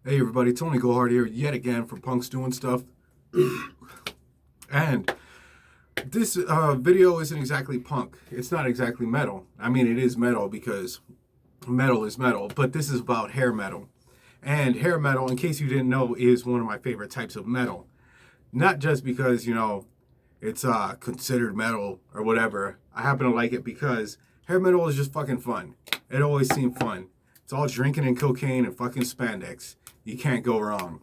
Hey everybody, Tony Gohard here yet again for Punks Doing Stuff. And this video isn't exactly punk. It's not exactly metal. I mean, it is metal because metal is metal, but this is about hair metal. And hair metal, in case you didn't know, is one of my favorite types of metal. Not just because, it's considered metal or whatever. I happen to like it because hair metal is just fucking fun. It always seemed fun. It's all drinking and cocaine and fucking spandex. You can't go wrong.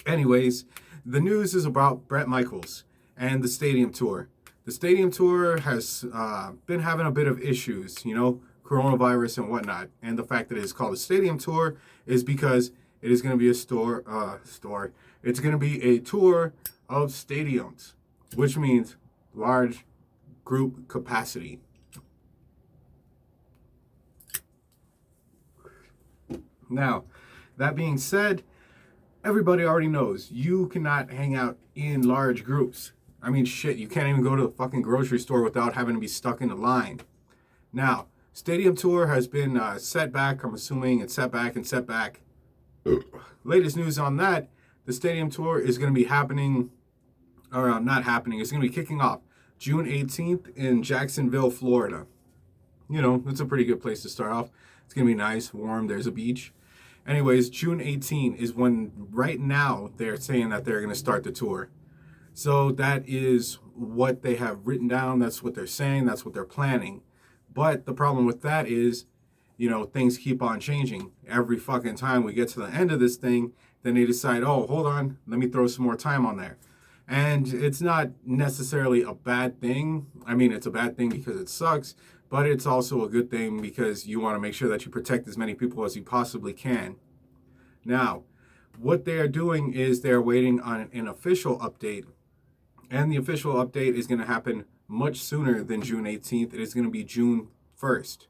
Anyways, the news is about Bret Michaels and the stadium tour. The stadium tour has been having a bit of issues, coronavirus and whatnot. And the fact that it's called a stadium tour is because it is going to be a store. It's going to be a tour of stadiums, which means large group capacity. Now, that being said, everybody already knows you cannot hang out in large groups. I mean, shit, you can't even go to the fucking grocery store without having to be stuck in a line. Now, stadium tour has been set back. I'm assuming it's set back and set back. Latest news on that, the stadium tour is going to be happening, or not happening, it's going to be kicking off June 18th in Jacksonville, Florida. It's a pretty good place to start off. It's going to be nice, warm, there's a beach. Anyways, June 18 is when, right now, they're saying that they're going to start the tour. So that is what they have written down. That's what they're saying. That's what they're planning. But the problem with that is, things keep on changing. Every fucking time we get to the end of this thing, then they decide, oh, hold on, let me throw some more time on there. And it's not necessarily a bad thing. I mean, it's a bad thing because it sucks. But it's also a good thing because you want to make sure that you protect as many people as you possibly can. Now, what they are doing is they're waiting on an official update. And the official update is going to happen much sooner than June 18th. It is going to be June 1st.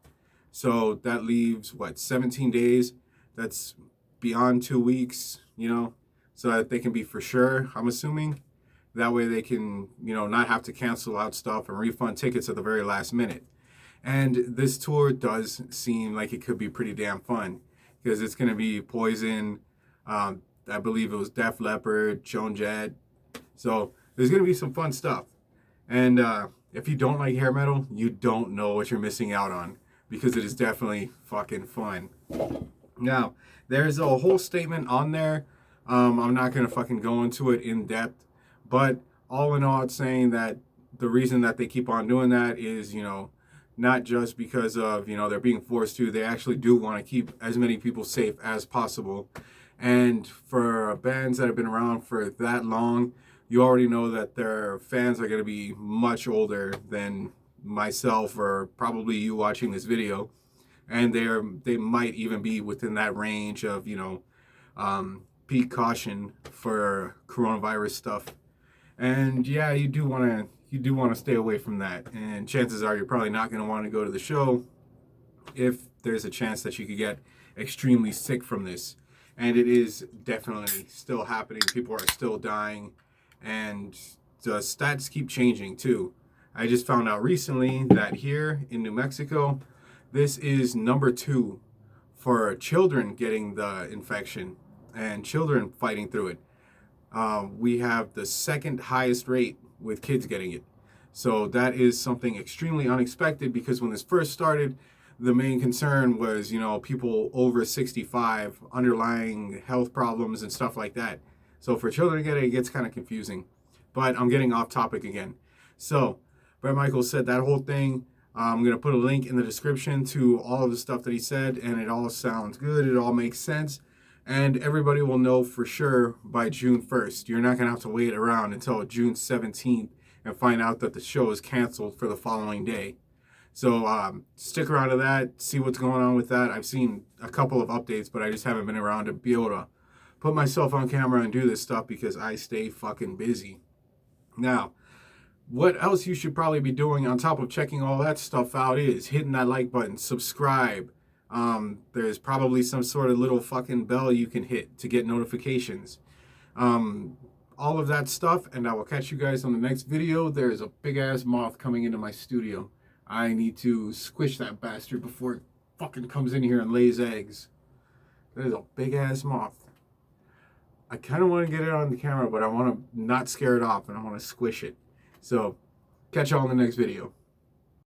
So that leaves, 17 days? That's beyond 2 weeks, so that they can be for sure, I'm assuming. That way they can, not have to cancel out stuff and refund tickets at the very last minute. And this tour does seem like it could be pretty damn fun because it's going to be Poison. I believe it was Def Leppard, Joan Jett. So there's going to be some fun stuff. And if you don't like hair metal, you don't know what you're missing out on because it is definitely fucking fun. Now, there's a whole statement on there. I'm not going to fucking go into it in depth. But all in all, it's saying that the reason that they keep on doing that is, not just because of, they're being forced to. They actually do want to keep as many people safe as possible. And for bands that have been around for that long, you already know that their fans are going to be much older than myself or probably you watching this video. And they might even be within that range of, peak caution for coronavirus stuff. And yeah, you do want to stay away from that. And chances are you're probably not going to want to go to the show if there's a chance that you could get extremely sick from this. And it is definitely still happening. People are still dying. And the stats keep changing too. I just found out recently that here in New Mexico, this is number 2 for children getting the infection and children fighting through it. We have the second highest rate with kids getting it. So that is something extremely unexpected because when this first started, the main concern was, people over 65, underlying health problems and stuff like that. So for children to get it, it gets kind of confusing. But I'm getting off topic again. So Bret Michaels said that whole thing. I'm going to put a link in the description to all of the stuff that he said, and it all sounds good. It all makes sense. And everybody will know for sure by June 1st. You're not going to have to wait around until June 17th and find out that the show is canceled for the following day. So stick around to that, see what's going on with that. I've seen a couple of updates, but I just haven't been around to be able to put myself on camera and do this stuff because I stay fucking busy. Now, what else you should probably be doing on top of checking all that stuff out is hitting that like button, subscribe. There's probably some sort of little fucking bell you can hit to get notifications. All of that stuff, and I will catch you guys on the next video. There's a big ass moth coming into my studio. I need to squish that bastard before it fucking comes in here and lays eggs. That is a big ass moth. I kind of want to get it on the camera, but I want to not scare it off, and I want to squish it. So, catch y'all in the next video.